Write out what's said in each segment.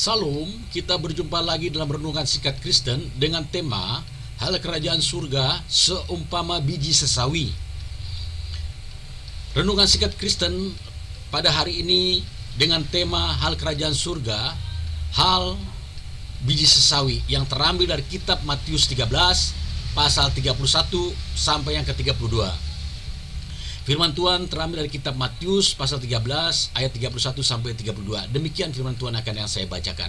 Salam, kita berjumpa lagi dalam Renungan Singkat Kristen dengan tema Hal Kerajaan Surga Seumpama Biji Sesawi. Renungan Singkat Kristen pada hari ini dengan tema Hal Kerajaan Surga, Hal Biji Sesawi, yang terambil dari kitab Matius 13 pasal 31 sampai yang ke-32. Firman Tuhan terambil dari kitab Matius pasal 13 ayat 31 sampai 32. Demikian firman Tuhan akan yang saya bacakan.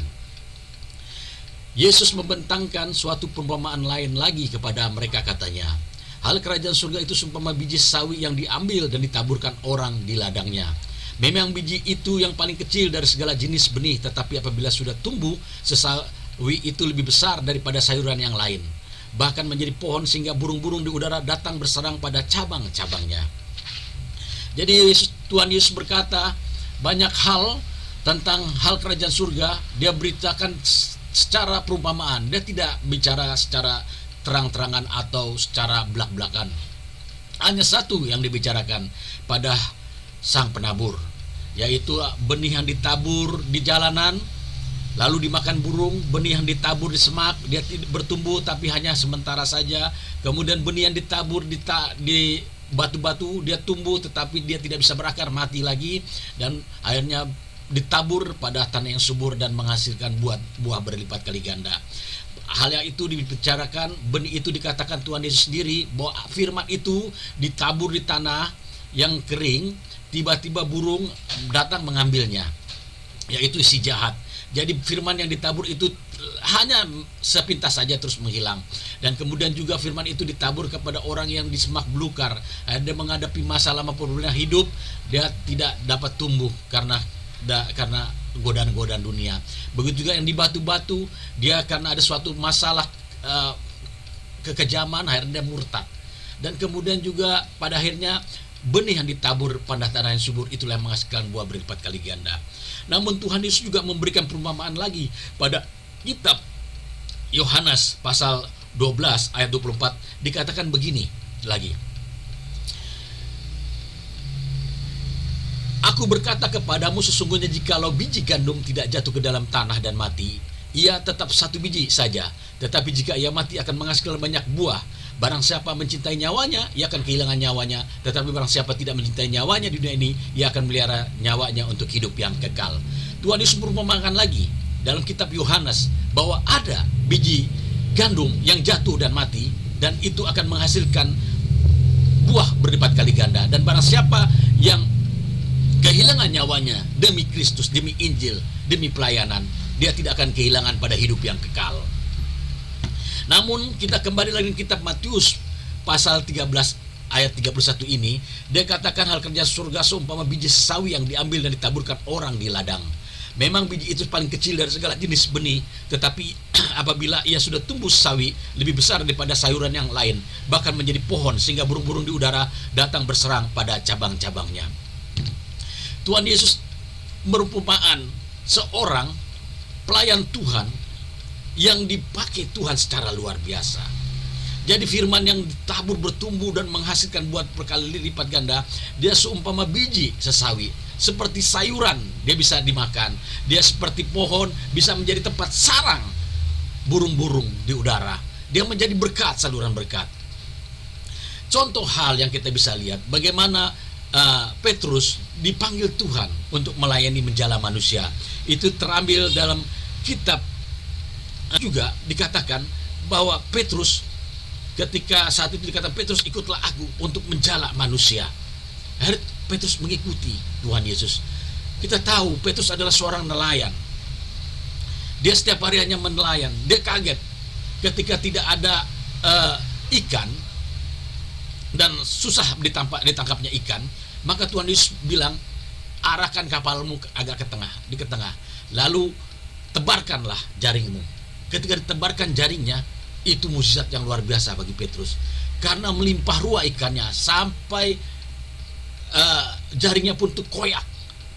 Yesus membentangkan suatu perumpamaan lain lagi kepada mereka, katanya, hal kerajaan surga itu seumpama biji sawi yang diambil dan ditaburkan orang di ladangnya. Memang biji itu yang paling kecil dari segala jenis benih, tetapi apabila sudah tumbuh, sesawi itu lebih besar daripada sayuran yang lain, bahkan menjadi pohon sehingga burung-burung di udara datang berserang pada cabang-cabangnya. Jadi Tuhan Yesus berkata banyak hal tentang hal kerajaan surga. Dia beritakan secara perumpamaan. Dia tidak bicara secara terang-terangan atau secara belak-belakan. Hanya satu yang dibicarakan pada sang penabur, yaitu benih yang ditabur di jalanan lalu dimakan burung, benih yang ditabur di semak, dia bertumbuh tapi hanya sementara saja. Kemudian benih yang ditabur di batu-batu, dia tumbuh tetapi dia tidak bisa berakar, mati lagi, dan akhirnya ditabur pada tanah yang subur dan menghasilkan buah berlipat kali ganda. Hal yang itu dibicarakan, benih itu dikatakan Tuhan Yesus sendiri, bahwa firman itu ditabur di tanah yang kering, tiba-tiba burung datang mengambilnya, yaitu si jahat. Jadi firman yang ditabur itu hanya sepintas saja terus menghilang. Dan kemudian juga firman itu ditabur kepada orang yang di semak belukar. Dia menghadapi masalah maupun hidup, dia tidak dapat tumbuh karena godaan-godaan dunia. Begitu juga yang di batu-batu, dia karena ada suatu masalah kekejaman, akhirnya dia murtad. Dan kemudian juga pada akhirnya benih yang ditabur pada tanah yang subur itulah yang menghasilkan buah berlipat kali ganda. Namun Tuhan Yesus juga memberikan perumpamaan lagi pada kitab Yohanes pasal 12 ayat 24, dikatakan begini lagi. Aku berkata kepadamu, sesungguhnya jikalau biji gandum tidak jatuh ke dalam tanah dan mati, ia tetap satu biji saja. Tetapi jika ia mati akan menghasilkan banyak buah. Barang siapa mencintai nyawanya, ia akan kehilangan nyawanya. Tetapi barang siapa tidak mencintai nyawanya di dunia ini, ia akan melihara nyawanya untuk hidup yang kekal. Tuhan Yesus merumpamakan lagi dalam kitab Yohanes bahwa ada biji gandum yang jatuh dan mati, dan itu akan menghasilkan buah berlipat kali ganda. Dan barang siapa yang kehilangan nyawanya demi Kristus, demi Injil, demi pelayanan, dia tidak akan kehilangan pada hidup yang kekal. Namun kita kembali lagi ke kitab Matius pasal 13 ayat 31 ini, dia katakan hal kerja surga seumpama biji sawi yang diambil dan ditaburkan orang di ladang. Memang biji itu paling kecil dari segala jenis benih, tetapi apabila ia sudah tumbuh sawi, lebih besar daripada sayuran yang lain, bahkan menjadi pohon sehingga burung-burung di udara datang berserang pada cabang-cabangnya. Tuhan Yesus merupakan seorang pelayan Tuhan yang dipakai Tuhan secara luar biasa. Jadi firman yang ditabur bertumbuh dan menghasilkan buah berkali lipat ganda, dia seumpama biji sesawi, seperti sayuran dia bisa dimakan, dia seperti pohon bisa menjadi tempat sarang burung-burung di udara, dia menjadi berkat, saluran berkat. Contoh hal yang kita bisa lihat bagaimana Petrus dipanggil Tuhan untuk melayani menjala manusia. Itu terambil dalam kitab. Juga dikatakan bahwa Petrus, ketika saat itu dikatakan Petrus ikutlah aku untuk menjala manusia. Akhirnya Petrus mengikuti Tuhan Yesus. Kita tahu Petrus adalah seorang nelayan. Dia setiap hari hanya menelayan. Dia kaget ketika tidak ada ikan dan susah ditangkapnya ikan. Maka Tuhan Yesus bilang, arahkan kapalmu agak ke tengah, lalu tebarkanlah jaringmu. Ketika ditebarkan jaringnya, itu mukjizat yang luar biasa bagi Petrus, karena melimpah ruah ikannya sampai jaringnya pun koyak,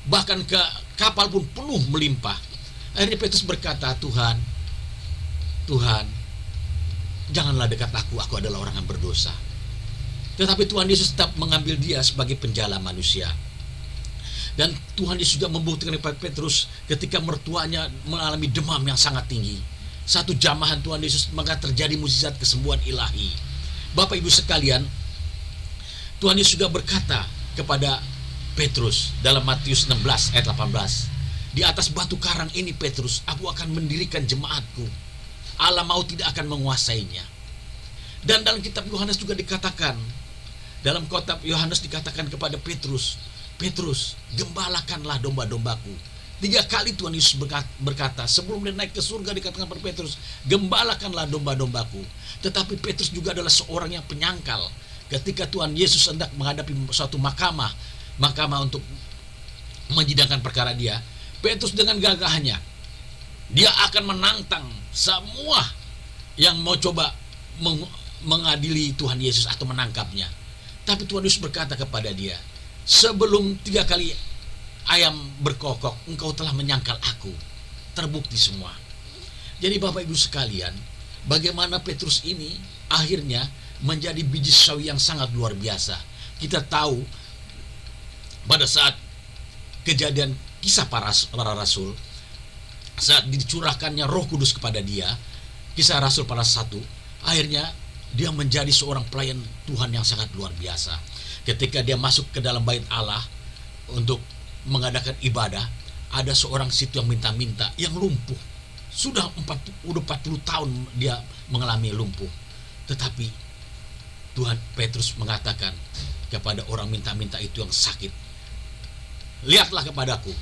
bahkan ke kapal pun penuh melimpah. Akhirnya Petrus berkata, Tuhan, janganlah dekat aku adalah orang yang berdosa. Tetapi Tuhan Yesus tetap mengambil dia sebagai penjala manusia. Dan Tuhan Yesus juga membuktikan kepada Petrus ketika mertuanya mengalami demam yang sangat tinggi. Satu jamahan Tuhan Yesus, maka terjadi mukjizat kesembuhan ilahi. Bapak Ibu sekalian, Tuhan Yesus juga berkata kepada Petrus dalam Matius 16 ayat 18, di atas batu karang ini Petrus, aku akan mendirikan jemaatku. Allah mau tidak akan menguasainya. Dan dalam kitab Yohanes juga dikatakan, dalam kitab Yohanes dikatakan kepada Petrus, Petrus, gembalakanlah domba-dombaku. 3 kali Tuhan Yesus berkata, sebelum dia naik ke surga dikatakan kepada Petrus, gembalakanlah domba-dombaku. Tetapi Petrus juga adalah seorang yang penyangkal. Ketika Tuhan Yesus hendak menghadapi suatu mahkamah untuk menyidangkan perkara dia, Petrus dengan gagahnya, dia akan menantang semua yang mau coba mengadili Tuhan Yesus atau menangkapnya. Tapi Tuhan Yesus berkata kepada dia, sebelum 3 kali ayam berkokok, engkau telah menyangkal aku. Terbukti semua. Jadi Bapak Ibu sekalian, bagaimana Petrus ini akhirnya menjadi biji sawi yang sangat luar biasa. Kita tahu pada saat kejadian kisah para rasul, saat dicurahkannya Roh Kudus kepada dia, kisah Rasul pada 1, akhirnya dia menjadi seorang pelayan Tuhan yang sangat luar biasa. Ketika dia masuk ke dalam bait Allah untuk mengadakan ibadah, ada seorang situ yang minta-minta, yang lumpuh. Sudah 40 tahun dia mengalami lumpuh. Tetapi Tuhan Petrus mengatakan kepada orang minta-minta itu yang sakit, lihatlah kepadaku,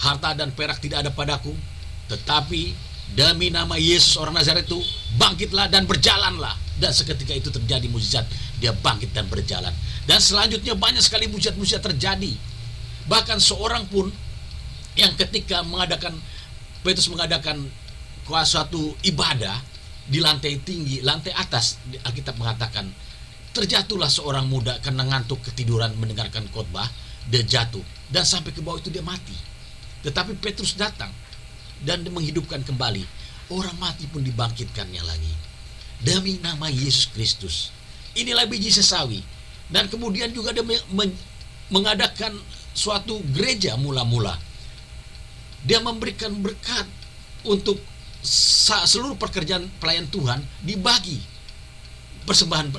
harta dan perak tidak ada padaku, tetapi demi nama Yesus orang Nazaret itu, bangkitlah dan berjalanlah. Dan seketika itu terjadi mukjizat, dia bangkit dan berjalan. Dan selanjutnya banyak sekali mukjizat-mukjizat terjadi. Bahkan seorang pun yang ketika Petrus mengadakan suatu ibadah di lantai tinggi, lantai atas, Alkitab mengatakan terjatuhlah seorang muda karena ngantuk ketiduran mendengarkan khotbah, dia jatuh dan sampai ke bawah itu dia mati. Tetapi Petrus datang dan menghidupkan kembali. Orang mati pun dibangkitkannya lagi. Demi nama Yesus Kristus. Inilah biji sesawi. Dan kemudian juga dia mengadakan suatu gereja mula-mula. Dia memberikan berkat untuk seluruh pekerjaan pelayan Tuhan, dibagi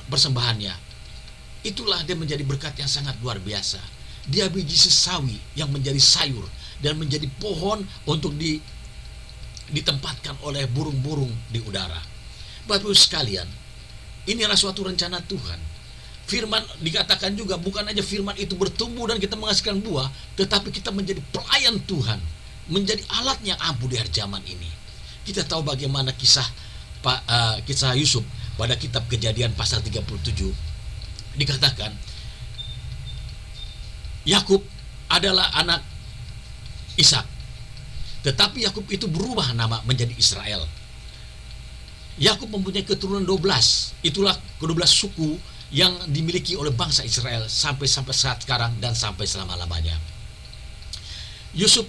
persembahannya. Itulah dia menjadi berkat yang sangat luar biasa. Dia biji sesawi yang menjadi sayur dan menjadi pohon untuk ditempatkan oleh burung-burung di udara. Bapak Ibu sekalian, inilah suatu rencana Tuhan. Firman dikatakan juga, bukan aja firman itu bertumbuh dan kita menghasilkan buah, tetapi kita menjadi pelayan Tuhan, menjadi alatnya ampuh di akhir zaman ini. Kita tahu bagaimana kisah Yusuf pada kitab Kejadian pasal 37. Dikatakan Yakub adalah anak Ishak, tetapi Yakub itu berubah nama menjadi Israel. Yakub mempunyai keturunan 12. Itulah ke-12 suku yang dimiliki oleh bangsa Israel sampai saat sekarang dan sampai selama-lamanya. Yusuf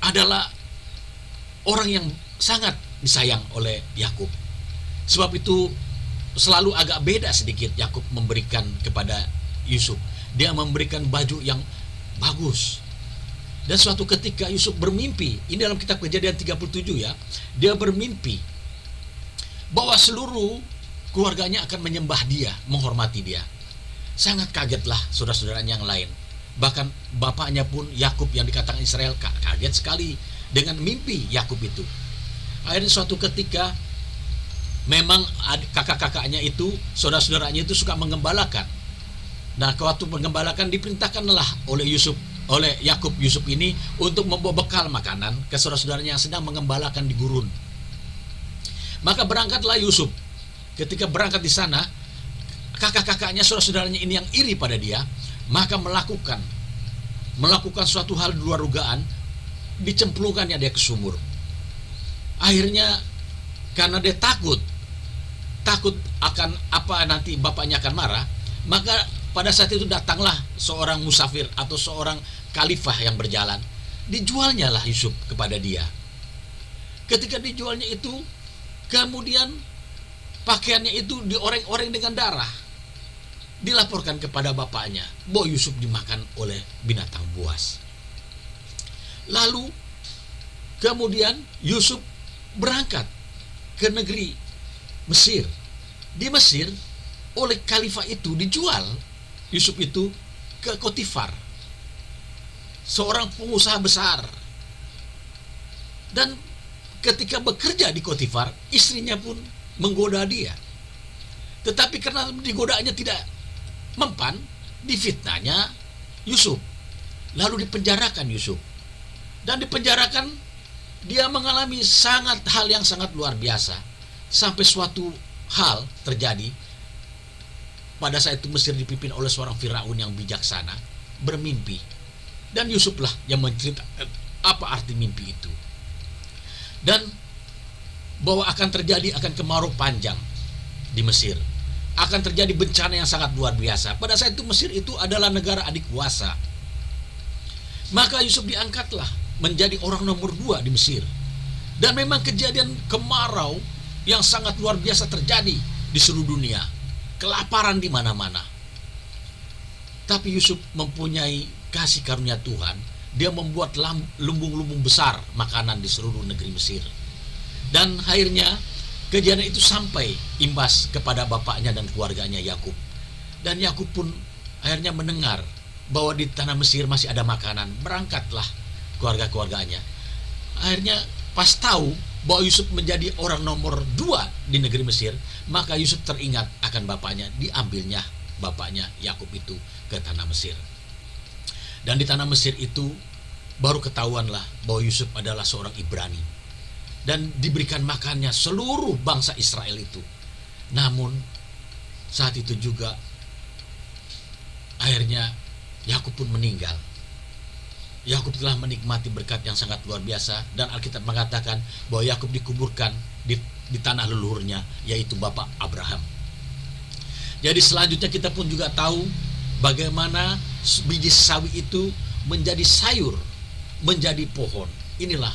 adalah orang yang sangat disayang oleh Yakub. Sebab itu selalu agak beda sedikit Yakub memberikan kepada Yusuf. Dia memberikan baju yang bagus. Dan suatu ketika Yusuf bermimpi, ini dalam kitab Kejadian 37 ya, dia bermimpi bahwa seluruh keluarganya akan menyembah dia, menghormati dia. Sangat kagetlah saudara-saudaranya yang lain. Bahkan bapaknya pun Yakub yang dikatakan Israel kaget sekali dengan mimpi Yakub itu. Akhirnya suatu ketika memang kakak-kakaknya itu, saudara-saudaranya itu suka menggembalakan. Nah, waktu menggembalakan diperintahkanlah oleh Yakub Yusuf ini untuk membawa bekal makanan ke saudara-saudaranya yang sedang menggembalakan di gurun. Maka berangkatlah Yusuf. Ketika berangkat di sana, kakak-kakaknya, saudara-saudaranya ini yang iri pada dia, maka melakukan suatu hal di luar dugaan, dicemplungkannya dia ke sumur. Akhirnya karena dia takut akan apa nanti bapaknya akan marah, maka pada saat itu datanglah seorang musafir atau seorang khalifah yang berjalan, dijualnya lah Yusuf kepada dia. Ketika dijualnya itu, kemudian pakaiannya itu dioreng-oreng dengan darah. Dilaporkan kepada bapaknya bahwa Yusuf dimakan oleh binatang buas. Lalu kemudian Yusuf berangkat ke negeri Mesir. Di Mesir oleh khalifah itu dijual Yusuf itu ke Potifar, seorang pengusaha besar. Dan ketika bekerja di Potifar, istrinya pun menggoda dia. Tetapi karena digodanya tidak mempan, difitnahnya Yusuf. Lalu dipenjarakan Yusuf. Dan dipenjarakan, dia mengalami hal yang sangat luar biasa. Sampai suatu hal terjadi. Pada saat itu Mesir dipimpin oleh seorang Firaun yang bijaksana, bermimpi. Dan Yusuflah yang menceritakan apa arti mimpi itu. Dan bahwa akan kemarau panjang di Mesir. Akan terjadi bencana yang sangat luar biasa. Pada saat itu Mesir itu adalah negara adik kuasa. Maka Yusuf diangkatlah menjadi orang nomor 2 di Mesir. Dan memang kejadian kemarau yang sangat luar biasa terjadi di seluruh dunia. Kelaparan di mana-mana. Tapi Yusuf mempunyai kasih karunia Tuhan. Dia membuat lumbung-lumbung besar makanan di seluruh negeri Mesir. Dan akhirnya kejadian itu sampai imbas kepada bapaknya dan keluarganya Yakub. Dan Yakub pun akhirnya mendengar bahwa di tanah Mesir masih ada makanan. Berangkatlah keluarga-keluarganya. Akhirnya pas tahu bahwa Yusuf menjadi orang nomor 2 di negeri Mesir, maka Yusuf teringat akan bapaknya. Diambilnya bapaknya Yakub itu ke tanah Mesir. Dan di tanah Mesir itu baru ketahuanlah bahwa Yusuf adalah seorang Ibrani. Dan diberikan makannya seluruh bangsa Israel itu. Namun saat itu juga akhirnya Yakub pun meninggal. Yakub telah menikmati berkat yang sangat luar biasa. Dan Alkitab mengatakan bahwa Yakub dikuburkan di tanah leluhurnya, yaitu Bapak Abraham. Jadi selanjutnya kita pun juga tahu bagaimana biji sawi itu menjadi sayur, menjadi pohon. Inilah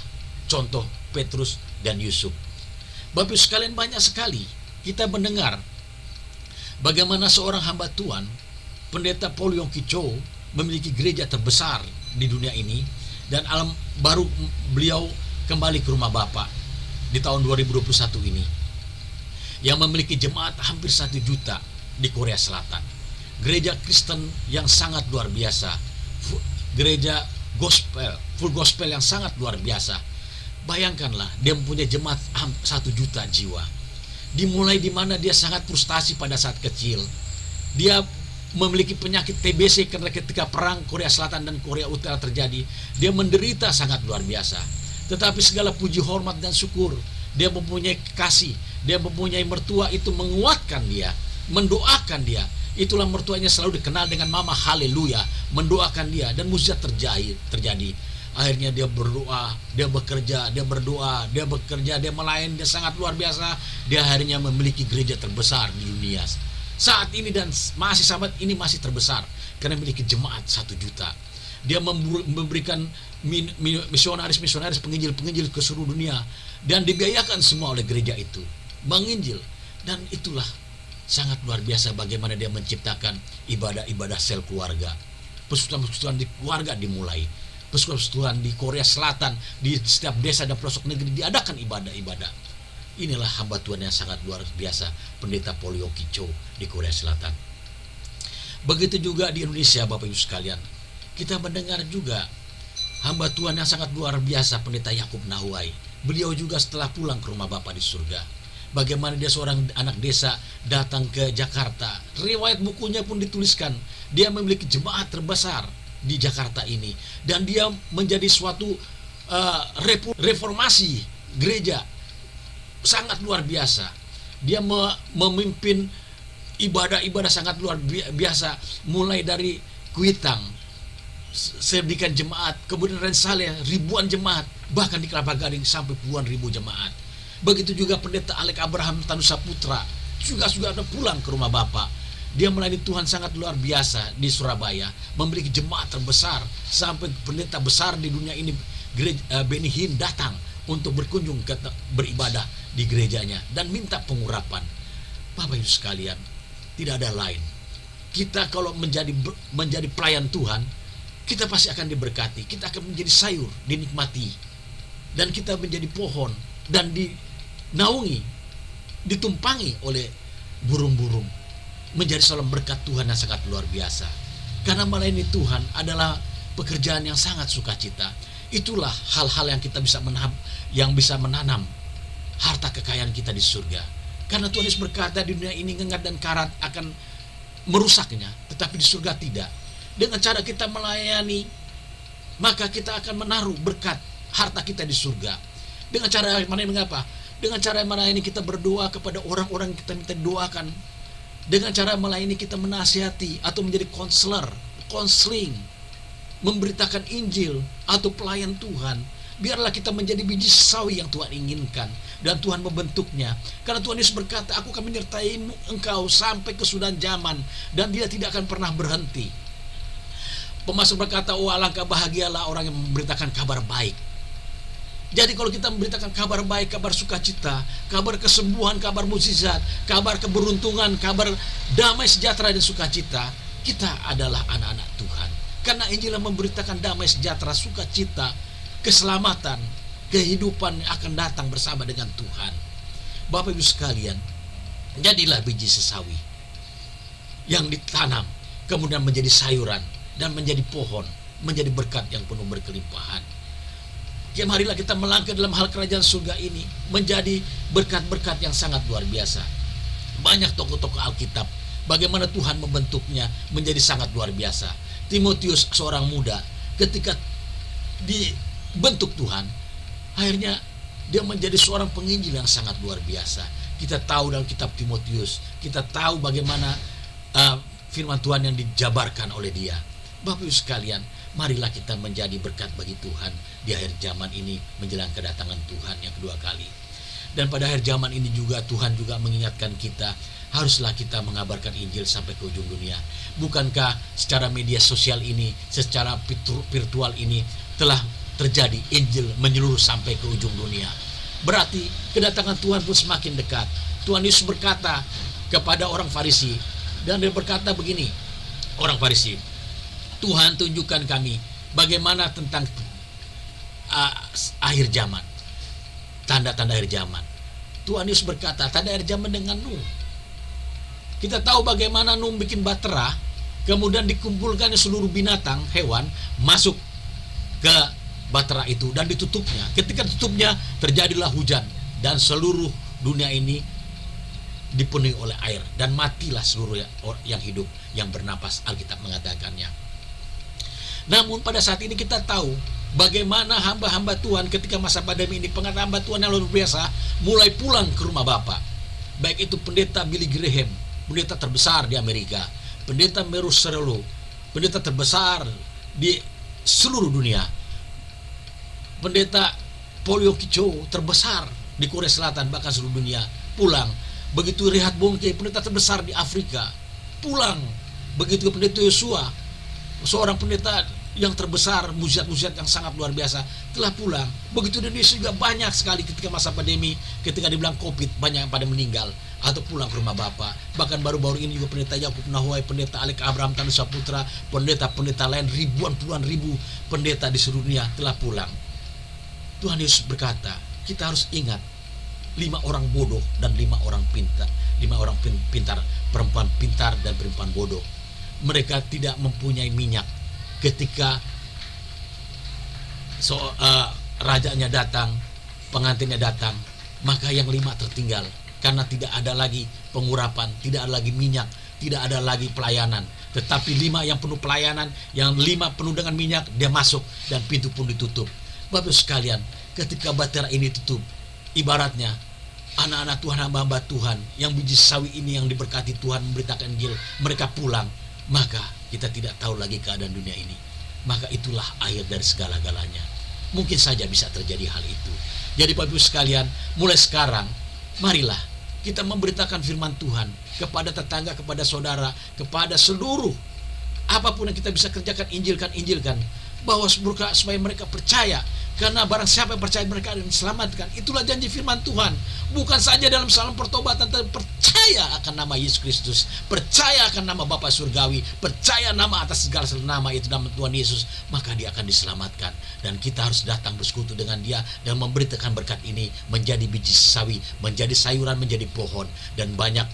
contoh Petrus dan Yusuf. Bapak sekalian, banyak sekali kita mendengar bagaimana seorang hamba Tuhan, Pendeta Paul Yongki Cho, memiliki gereja terbesar di dunia ini. Dan baru beliau kembali ke rumah Bapak di tahun 2021 ini, yang memiliki jemaat hampir 1 juta di Korea Selatan. Gereja Kristen yang sangat luar biasa, gereja gospel, full gospel yang sangat luar biasa. Bayangkanlah, dia mempunyai jemaat 1 juta jiwa. Dimulai di mana dia sangat frustasi pada saat kecil. Dia memiliki penyakit TBC karena ketika perang Korea Selatan dan Korea Utara terjadi, dia menderita sangat luar biasa. Tetapi segala puji hormat dan syukur, dia mempunyai kasih, dia mempunyai mertua itu menguatkan dia, mendoakan dia. Itulah mertuanya selalu dikenal dengan Mama Haleluya, mendoakan dia, dan mujizat terjadi. Akhirnya dia berdoa, dia bekerja, dia berdoa, dia bekerja, dia melayani, dia sangat luar biasa. Dia akhirnya memiliki gereja terbesar di dunia saat ini, dan masih sahabat ini masih terbesar karena memiliki jemaat 1 juta. Dia memberikan misionaris-misionaris, penginjil-penginjil ke seluruh dunia, dan dibiayakan semua oleh gereja itu menginjil. Dan itulah sangat luar biasa bagaimana dia menciptakan ibadah-ibadah sel keluarga. Persekutuan di keluarga dimulai. Persekutuan di Korea Selatan, di setiap desa dan pelosok negeri diadakan ibadah-ibadah. Inilah hamba Tuhan yang sangat luar biasa, Pendeta Paul Yongki Cho di Korea Selatan. Begitu juga di Indonesia, Bapak Ibu sekalian. Kita mendengar juga hamba Tuhan yang sangat luar biasa, Pendeta Yakub Nahuai. Beliau juga setelah pulang ke rumah Bapa di surga, bagaimana dia seorang anak desa datang ke Jakarta. Riwayat bukunya pun dituliskan. Dia memiliki jemaat terbesar di Jakarta ini. Dan dia menjadi suatu reformasi gereja sangat luar biasa. Dia memimpin ibadah-ibadah sangat luar biasa, mulai dari Kuitang, serdikan jemaat, kemudian Rensaleh, ribuan jemaat, bahkan di Kelapa Gading sampai puluhan ribu jemaat. Begitu juga Pendeta Alek Abraham Tanusa Putra juga ada pulang ke rumah Bapak. Dia melayani Tuhan sangat luar biasa di Surabaya, memiliki jemaat terbesar, sampai pendeta besar di dunia ini, Benny Hinn, datang untuk berkunjung beribadah di gerejanya dan minta pengurapan. Bapak Ibu sekalian, tidak ada lain. Kita kalau menjadi pelayan Tuhan, kita pasti akan diberkati, kita akan menjadi sayur, dinikmati, dan kita menjadi pohon dan dinaungi, ditumpangi oleh burung-burung, menjadi seorang berkat Tuhan yang sangat luar biasa. Karena melayani Tuhan adalah pekerjaan yang sangat sukacita. Itulah hal-hal yang kita bisa menanam harta kekayaan kita di surga. Karena Tuhan Yesus berkata di dunia ini ngengat dan karat akan merusaknya, tetapi di surga tidak. Dengan cara kita melayani, maka kita akan menaruh berkat harta kita di surga. Dengan cara mana, mengapa? Dengan cara melayani kita berdoa kepada orang-orang yang kita minta doakan. Dengan cara melayani kita menasihati atau menjadi konseling, memberitakan Injil atau pelayan Tuhan. Biarlah kita menjadi biji sawi yang Tuhan inginkan, dan Tuhan membentuknya. Karena Tuhan Yesus berkata, aku akan menyertai engkau sampai kesudahan zaman, dan dia tidak akan pernah berhenti. Pemasmur berkata, oh alangkah bahagialah orang yang memberitakan kabar baik. Jadi kalau kita memberitakan kabar baik, kabar sukacita, kabar kesembuhan, kabar mukjizat, kabar keberuntungan, kabar damai sejahtera dan sukacita, kita adalah anak-anak Tuhan. Karena Injil yang memberitakan damai sejahtera, sukacita, keselamatan, kehidupan yang akan datang bersama dengan Tuhan. Bapak Ibu sekalian, jadilah biji sesawi yang ditanam, kemudian menjadi sayuran dan menjadi pohon, menjadi berkat yang penuh berkelimpahan. Ya, marilah kita melangkah dalam hal kerajaan surga ini, menjadi berkat-berkat yang sangat luar biasa. Banyak tokoh-tokoh Alkitab, bagaimana Tuhan membentuknya menjadi sangat luar biasa. Timotius, seorang muda, ketika dibentuk Tuhan, akhirnya dia menjadi seorang penginjil yang sangat luar biasa. Kita tahu dalam kitab Timotius, kita tahu bagaimana firman Tuhan yang dijabarkan oleh dia. Bapak Ibu sekalian, marilah kita menjadi berkat bagi Tuhan di akhir zaman ini, menjelang kedatangan Tuhan yang kedua kali. Dan pada akhir zaman ini juga Tuhan juga mengingatkan kita, haruslah kita mengabarkan Injil sampai ke ujung dunia. Bukankah secara media sosial ini, secara virtual ini telah terjadi Injil menyeluruh sampai ke ujung dunia? Berarti kedatangan Tuhan pun semakin dekat. Tuhan Yesus berkata kepada orang Farisi, dan dia berkata begini, orang Farisi, Tuhan tunjukkan kami bagaimana tentang akhir zaman, tanda-tanda akhir zaman. Tuhan Yesus berkata, tanda akhir zaman dengan Nuh. Kita tahu bagaimana Nuh bikin bahtera, kemudian dikumpulkan seluruh binatang, hewan, masuk ke bahtera itu dan ditutupnya. Ketika tutupnya, terjadilah hujan, dan seluruh dunia ini dipenuhi oleh air, dan matilah seluruh yang hidup, yang bernapas, Alkitab mengatakannya. Namun pada saat ini kita tahu bagaimana hamba-hamba Tuhan ketika masa pandemi ini, hamba Tuhan yang luar biasa, mulai pulang ke rumah Bapa. Baik itu pendeta Billy Graham, pendeta terbesar di Amerika, pendeta Meru Serelo, pendeta terbesar di seluruh dunia, pendeta Polio Kicho terbesar di Korea Selatan, bahkan seluruh dunia, pulang. Begitu Reinhard Bonnke, pendeta terbesar di Afrika, pulang. Begitu pendeta Yosua, seorang pendeta yang terbesar, mujizat-mujizat yang sangat luar biasa, telah pulang. Begitu di Indonesia juga banyak sekali ketika masa pandemi, ketika dibilang COVID, banyak yang pada meninggal atau pulang ke rumah Bapa. Bahkan baru-baru ini juga pendeta Yakub Nahuai, pendeta Alek Abraham Tanu Saputra, pendeta-pendeta lain, ribuan puluhan ribu pendeta di seluruh dunia telah pulang. Tuhan Yesus berkata, kita harus ingat 5 orang bodoh dan 5 orang pintar, 5 orang pintar, perempuan pintar dan perempuan bodoh. Mereka tidak mempunyai minyak ketika rajanya datang, pengantinnya datang, maka yang 5 tertinggal karena tidak ada lagi pengurapan, tidak ada lagi minyak, tidak ada lagi pelayanan. Tetapi 5 yang penuh pelayanan, yang 5 penuh dengan minyak, dia masuk dan pintu pun ditutup. Bapak sekalian, ketika bahtera ini tutup, ibaratnya anak-anak Tuhan, hamba-hamba Tuhan yang biji sawi ini yang diberkati Tuhan memberitakan Injil, mereka pulang, maka kita tidak tahu lagi keadaan dunia ini. Maka itulah akhir dari segala-galanya. Mungkin saja bisa terjadi hal itu. Jadi Bapak Ibu sekalian, mulai sekarang marilah kita memberitakan firman Tuhan kepada tetangga, kepada saudara, kepada seluruh, apapun yang kita bisa kerjakan, injilkan, bahwa supaya mereka percaya. Karena barang siapa yang percaya mereka akan diselamatkan. Itulah janji firman Tuhan. bukan saja dalam salam pertobatan, tapi percaya akan nama Yesus Kristus, percaya akan nama Bapa Surgawi, percaya nama atas segala nama itu, nama Tuhan Yesus, maka dia akan diselamatkan. Dan kita harus datang bersekutu dengan dia dan memberitakan berkat ini menjadi biji sawi, menjadi sayuran, menjadi pohon, dan banyak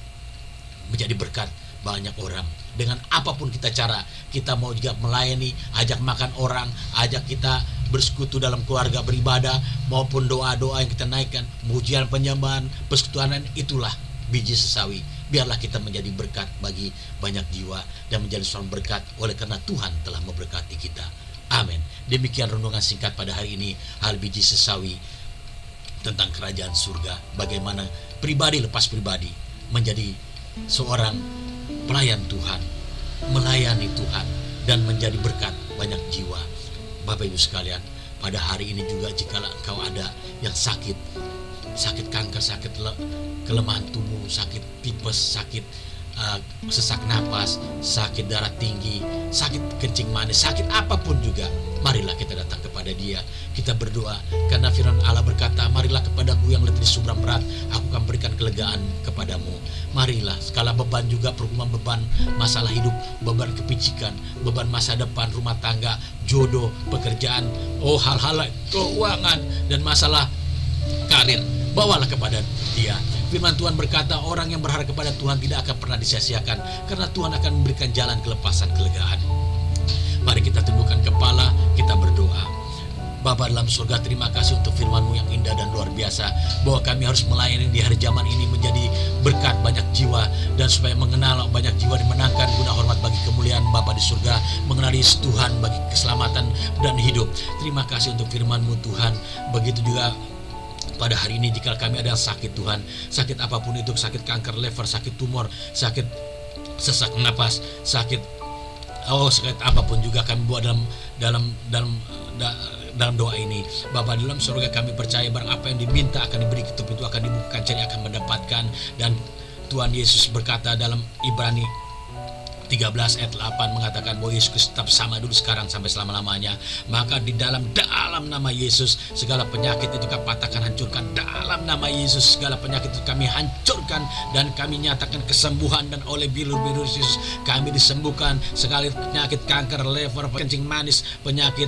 menjadi berkat banyak orang. Dengan apapun kita cara, kita mau juga melayani, ajak makan orang, ajak kita bersekutu dalam keluarga beribadah, maupun doa-doa yang kita naikkan, pujian penyembahan, persekutuan, itulah biji sesawi. Biarlah kita menjadi berkat bagi banyak jiwa dan menjadi seorang berkat oleh karena Tuhan telah memberkati kita. Amin. Demikian renungan singkat pada hari ini, hal biji sesawi tentang kerajaan surga. Bagaimana pribadi lepas pribadi menjadi seorang pelayan Tuhan, melayani Tuhan, dan menjadi berkat banyak jiwa. Bapak Ibu sekalian, pada hari ini juga jika engkau ada yang sakit kanker, sakit kelemahan tubuh, sakit tipes, sakit sesak napas, sakit darah tinggi, sakit kencing manis, sakit apapun juga, marilah kita datang kepada dia. Kita berdoa karena firman Allah berkata, marilah kepadaku yang letih seberang berat, aku akan berikan kelegaan kepadamu. Marilah, segala beban juga, pergumulan beban masalah hidup, beban kepicikan, beban masa depan, rumah tangga, jodoh, pekerjaan, hal-hal keuangan, dan masalah karir, bawalah kepada dia. Firman Tuhan berkata, orang yang berharap kepada Tuhan tidak akan pernah disia-siakan, karena Tuhan akan memberikan jalan kelepasan, kelegaan. Mari kita tundukkan kepala, kita berdoa. Bapa dalam surga, terima kasih untuk firman-Mu yang indah dan luar biasa, bahwa kami harus melayani di hari zaman ini menjadi berkat banyak jiwa, dan supaya mengenal banyak jiwa dimenangkan guna hormat bagi kemuliaan Bapa di surga, mengenali Tuhan bagi keselamatan dan hidup. Terima kasih untuk firman-Mu Tuhan. Begitu juga pada hari ini, jika kami ada yang sakit Tuhan, sakit apapun itu, sakit kanker liver, sakit tumor, sakit sesak napas, sakit apapun juga, kami buat dalam doa ini. Bapa dalam surga, kami percaya barang apa yang diminta akan diberi, ketuk itu akan dibukakan, cari akan mendapatkan. Dan Tuhan Yesus berkata dalam Ibrani 13 ayat 8 mengatakan bahwa Yesus Kristus tetap sama dulu, sekarang, sampai selama-lamanya. Maka di dalam nama Yesus segala penyakit itu kami patahkan, hancurkan. Dalam nama Yesus segala penyakit itu kami hancurkan dan kami nyatakan kesembuhan, dan oleh bilur-bilur Yesus kami disembuhkan. Segala penyakit kanker, liver, kencing manis, penyakit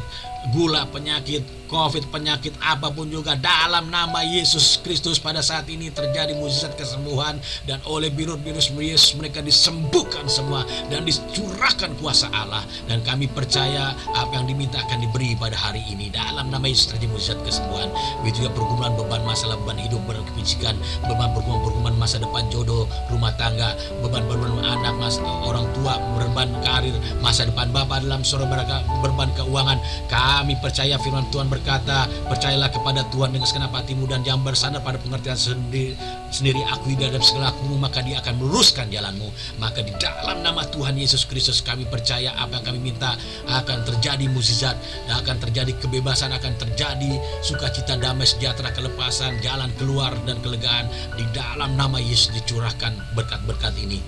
gula, penyakit COVID, penyakit apapun juga, dalam nama Yesus Kristus pada saat ini terjadi mukjizat kesembuhan, dan oleh birus-birus Yesus mereka disembuhkan semua dan dicurahkan kuasa Allah. Dan kami percaya apa yang diminta akan diberi pada hari ini. Dalam nama Yesus terjadi mukjizat kesembuhan. Begitu juga pergumulan, beban masalah, beban hidup, beban kepicikan, beban pergumulan masa depan, jodoh, rumah tangga, beban anak, orang tua, beban karir, masa depan Bapa dalam surga, beban keuangan. Kami percaya firman Tuhan berkata, percayalah kepada Tuhan dengan segenap hatimu dan jangan bersandar pada pengertian sendiri aku di dalam segala akumu, maka dia akan meluruskan jalanmu. Maka di dalam nama Tuhan Yesus Kristus kami percaya apa yang kami minta akan terjadi mukjizat, dan akan terjadi kebebasan, akan terjadi sukacita, damai, sejahtera, kelepasan, jalan keluar dan kelegaan. Di dalam nama Yesus dicurahkan berkat-berkat ini.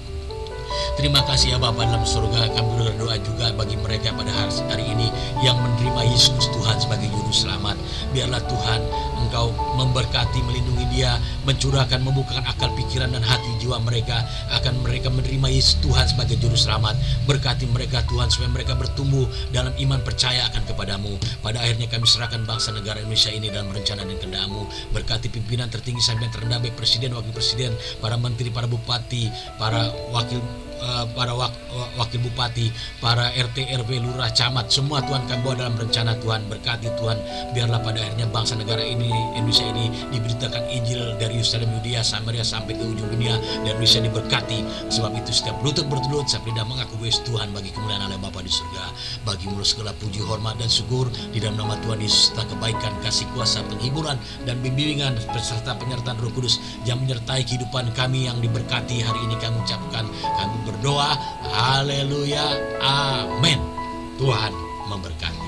Terima kasih ya Bapa dalam surga, kami berdoa juga bagi mereka pada hari ini yang menerima Yesus Tuhan sebagai juru selamat. Biarlah Tuhan Engkau memberkati, melindungi dia, mencurahkan, membukakan akal pikiran dan hati jiwa mereka, akan mereka menerima Yesus Tuhan sebagai juru selamat. Berkati mereka Tuhan supaya mereka bertumbuh dalam iman, percaya akan kepadamu. Pada akhirnya kami serahkan bangsa negara Indonesia ini dalam rencana dan kehendak-Mu. Berkati pimpinan tertinggi sampai yang terendah, baik presiden, wakil presiden, para menteri, para bupati, para wakil bupati, para RT, RW, lurah, camat, semua Tuhan kami bawa dalam rencana Tuhan. Berkati Tuhan, biarlah pada akhirnya bangsa negara ini, Indonesia ini, diberitakan Injil dari Yerusalem, Yudea, Samaria sampai ke ujung dunia, dan Indonesia diberkati. Sebab itu setiap lutut bertelut, setiap lidah mengaku Yesus Tuhan bagi kemuliaan Allah Bapa di surga. Bagi mulut segala puji, hormat, dan syukur di dalam nama Tuhan Yesus, serta kebaikan, kasih kuasa, penghiburan, dan bimbingan serta penyertaan Roh Kudus yang menyertai kehidupan kami yang diberkati hari ini. Kami ucapkan, kami berdoa, haleluya, amin. Tuhan memberkati.